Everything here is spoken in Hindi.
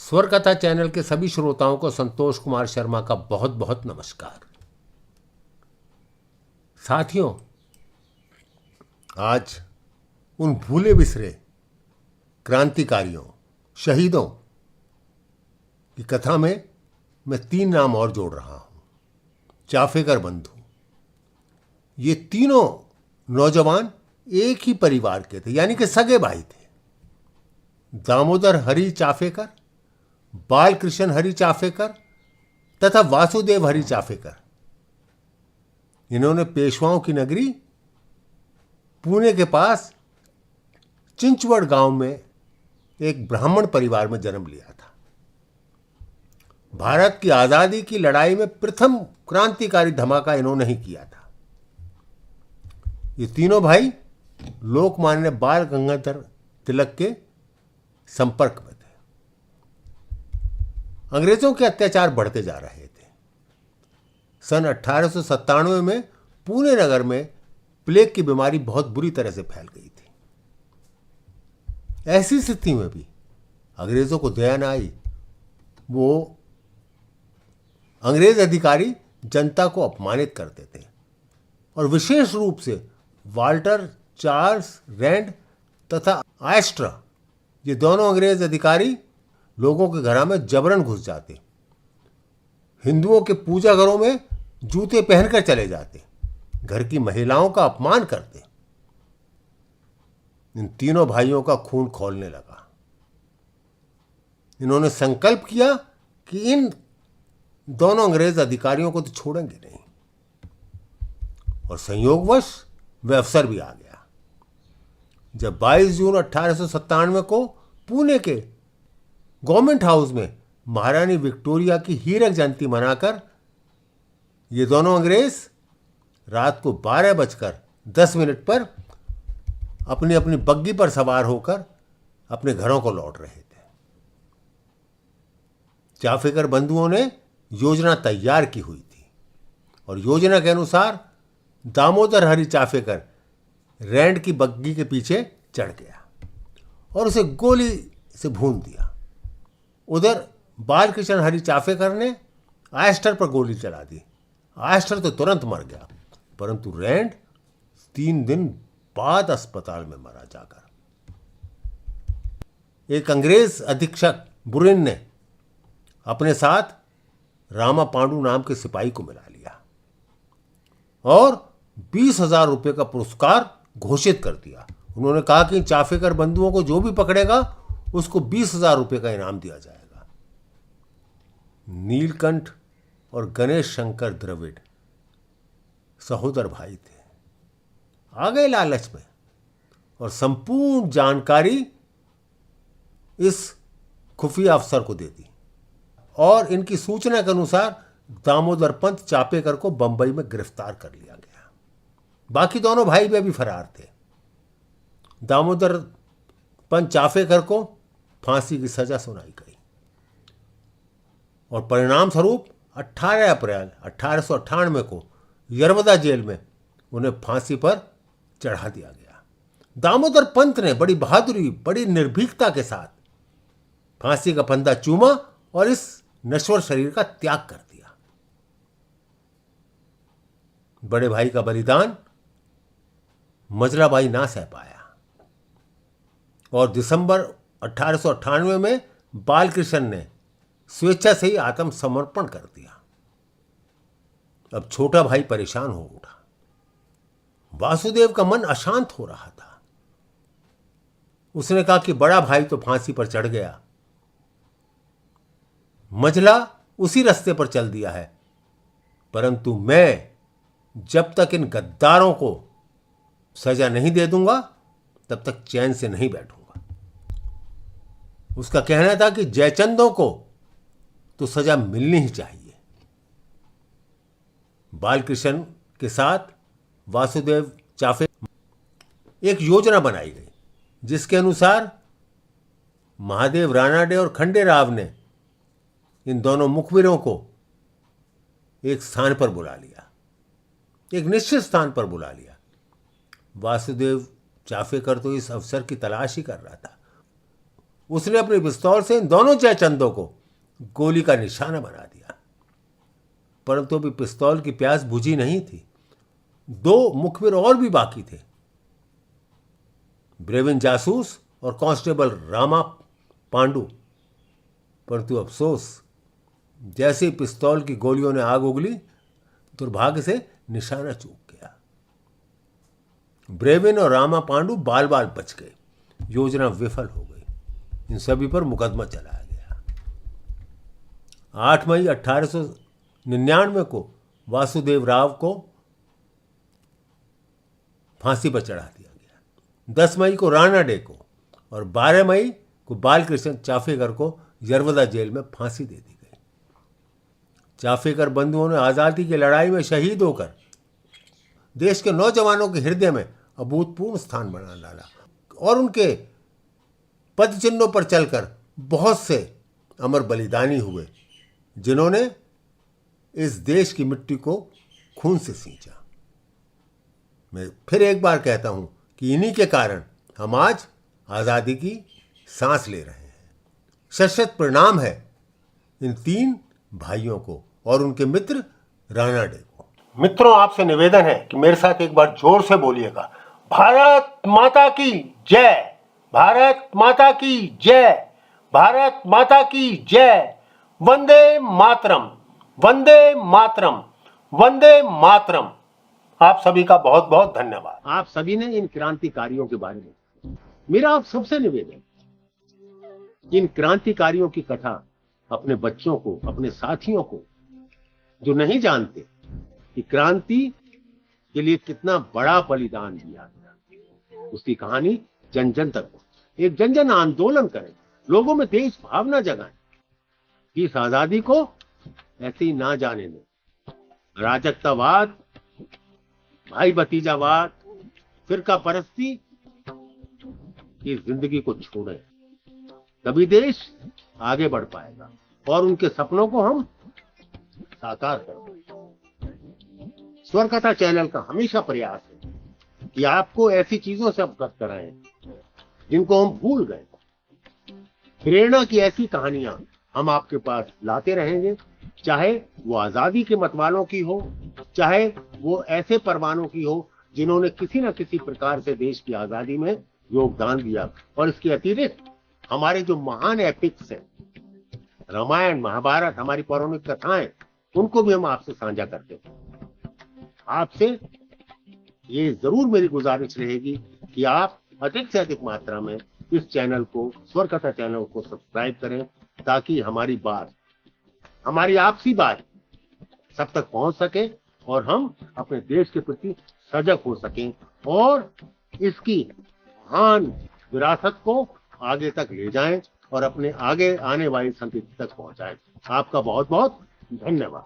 स्वर कथा चैनल के सभी श्रोताओं को संतोष कुमार शर्मा का बहुत बहुत नमस्कार। साथियों, आज उन भूले बिसरे क्रांतिकारियों, शहीदों की कथा में मैं 3 नाम और जोड़ रहा हूं। चाफेकर बंधु। ये तीनों नौजवान एक ही परिवार के थे, यानी कि सगे भाई थे। दामोदर हरि चाफेकर, बालकृष्ण हरि चाफेकर तथा वासुदेव हरि चाफेकर। इन्होंने पेशवाओं की नगरी पुणे के पास चिंचवड़ गांव में एक ब्राह्मण परिवार में जन्म लिया था। भारत की आजादी की लड़ाई में प्रथम क्रांतिकारी धमाका इन्होंने ही किया था। ये तीनों भाई लोकमान्य बाल गंगाधर तिलक के संपर्क में थे। अंग्रेजों के अत्याचार बढ़ते जा रहे थे। सन 1897 में पुणे नगर में प्लेग की बीमारी बहुत बुरी तरह से फैल गई थी। ऐसी स्थिति में भी अंग्रेजों को दया न आई। वो अंग्रेज अधिकारी जनता को अपमानित करते थे और विशेष रूप से वाल्टर, चार्ल्स रैंड तथा आयस्ट्रा, ये दोनों अंग्रेज अधिकारी लोगों के घरों में जबरन घुस जाते, हिंदुओं के पूजा घरों में जूते पहनकर चले जाते, घर की महिलाओं का अपमान करते। इन तीनों भाइयों का खून खौलने लगा। इन्होंने संकल्प किया कि इन दोनों अंग्रेज अधिकारियों को तो छोड़ेंगे नहीं, और संयोगवश वह अवसर भी आ गया जब 22 जून 1897 को पुणे के गवर्नमेंट हाउस में महारानी विक्टोरिया की हीरक जयंती मनाकर ये दोनों अंग्रेज रात को 12:10 पर अपनी अपनी बग्गी पर सवार होकर अपने घरों को लौट रहे थे। चाफेकर बंधुओं ने योजना तैयार की हुई थी और योजना के अनुसार दामोदर हरि चाफेकर रैंड की बग्गी के पीछे चढ़ गया और उसे गोली से भून दिया। उधर बालकृष्ण हरि चाफेकर ने आयस्टर पर गोली चला दी। आयस्टर तो तुरंत मर गया, परंतु रैंड 3 दिन बाद अस्पताल में मरा जाकर। एक अंग्रेज अधीक्षक बुरिन ने अपने साथ रामा पांडु नाम के सिपाही को मिला लिया और 20,000 रुपये का पुरस्कार घोषित कर दिया। उन्होंने कहा कि चाफेकर बंधुओं को जो भी पकड़ेगा उसको 20,000 रुपये का इनाम दिया जाएगा। नीलकंठ और गणेश शंकर द्रविड़ सहोदर भाई थे। आ गए लालच में और संपूर्ण जानकारी इस खुफिया अफसर को दे दी और इनकी सूचना के अनुसार दामोदर पंत चाफेकर को बंबई में गिरफ्तार कर लिया गया। बाकी दोनों भाई भी अभी फरार थे। दामोदर पंत चाफेकर को फांसी की सजा सुनाई गई और परिणाम स्वरूप 18 अप्रैल 1898 को यरवदा जेल में उन्हें फांसी पर चढ़ा दिया गया। दामोदर पंत ने बड़ी बहादुरी, बड़ी निर्भीकता के साथ फांसी का फंदा चूमा और इस नश्वर शरीर का त्याग कर दिया। बड़े भाई का बलिदान मजलाबाई ना सह पाया और दिसंबर 1898 में बालकृष्ण ने स्वेच्छा से ही आत्मसमर्पण कर दिया। अब छोटा भाई परेशान हो उठा। वासुदेव का मन अशांत हो रहा था। उसने कहा कि बड़ा भाई तो फांसी पर चढ़ गया, मजला उसी रास्ते पर चल दिया है, परंतु मैं जब तक इन गद्दारों को सजा नहीं दे दूंगा तब तक चैन से नहीं बैठूंगा। उसका कहना था कि जयचंदों को तो सजा मिलनी ही चाहिए। बालकृष्ण के साथ वासुदेव चाफेकर एक योजना बनाई गई जिसके अनुसार महादेव रानाडे और खंडेराव ने इन दोनों मुखबिरों को एक स्थान पर बुला लिया, एक निश्चित स्थान पर बुला लिया। वासुदेव चाफेकर तो इस अवसर की तलाश ही कर रहा था। उसने अपनी पिस्तौल से इन दोनों जयचंदों को गोली का निशाना बना दिया। परंतु अभी पिस्तौल की प्यास बुझी नहीं थी। 2 मुखबिर और भी बाकी थे, ब्रेविन जासूस और कांस्टेबल रामा पांडु। परंतु अफसोस, जैसे ही पिस्तौल की गोलियों ने आग उगली, दुर्भाग्य से निशाना चूक गया। ब्रेविन और रामा पांडु बाल बाल बच गए। योजना विफल हो गई। इन सभी पर मुकदमा चलाया गया। 8 मई 1899 को वासुदेव राव को फांसी पर चढ़ा दिया गया। 10 मई को राणा डे को और 12 मई को बालकृष्ण चाफेकर को यरवदा जेल में फांसी दे दी गई। चाफेकर बंधुओं ने आज़ादी की लड़ाई में शहीद होकर देश के नौजवानों के हृदय में अभूतपूर्व स्थान बना डाला और उनके पद चिन्हों पर चलकर बहुत से अमर बलिदानी हुए, जिन्होंने इस देश की मिट्टी को खून से सींचा। मैं फिर एक बार कहता हूं कि इन्हीं के कारण हम आज आज़ादी की सांस ले रहे हैं। शत शत प्रणाम है इन 3 भाइयों को और उनके मित्र राणा डे को। मित्रों, आपसे निवेदन है कि मेरे साथ एक बार जोर से बोलिएगा, भारत माता की जय, भारत माता की जय, भारत माता की जय, वंदे मातरम, वंदे मातरम, वंदे मातरम। आप सभी का बहुत बहुत धन्यवाद। आप सभी ने इन क्रांतिकारियों के बारे में मेरा आप सबसे निवेदन, इन क्रांतिकारियों की कथा अपने बच्चों को, अपने साथियों को, जो नहीं जानते कि क्रांति के लिए कितना बड़ा बलिदान दिया गया, उसकी कहानी जन जन तक, एक जन जन आंदोलन करें, लोगों में देश भावना जगाएं कि इस आजादी को ऐसे ही ना जाने दें। राजकतावाद, भाई भतीजावाद, फिरका परस्ती की जिंदगी को छोड़ें, तभी देश आगे बढ़ पाएगा और उनके सपनों को हम साकार करेंगे। स्वर कथा चैनल का हमेशा प्रयास है कि आपको ऐसी चीजों से अवगत कराएं जिनको हम भूल गए। प्रेरणा की ऐसी कहानियां हम आपके पास लाते रहेंगे, चाहे वो आजादी के मतवालों की हो, चाहे वो ऐसे परवानों की हो जिन्होंने किसी न किसी प्रकार से देश की आजादी में योगदान दिया। और इसके अतिरिक्त हमारे जो महान एपिक्स हैं, रामायण, महाभारत, हमारी पौराणिक कथाएं, उनको भी हम आपसे साझा करते हैं। आपसे ये जरूर मेरी गुजारिश रहेगी कि आप अधिक से अधिक मात्रा में इस चैनल को, स्वर कथा चैनल को सब्सक्राइब करें, ताकि हमारी बात, हमारी आपसी बात सब तक पहुंच सके और हम अपने देश के प्रति सजग हो सकें और इसकी महान विरासत को आगे तक ले जाएं और अपने आगे आने वाली संतति तक पहुंचाएं। आपका बहुत बहुत धन्यवाद।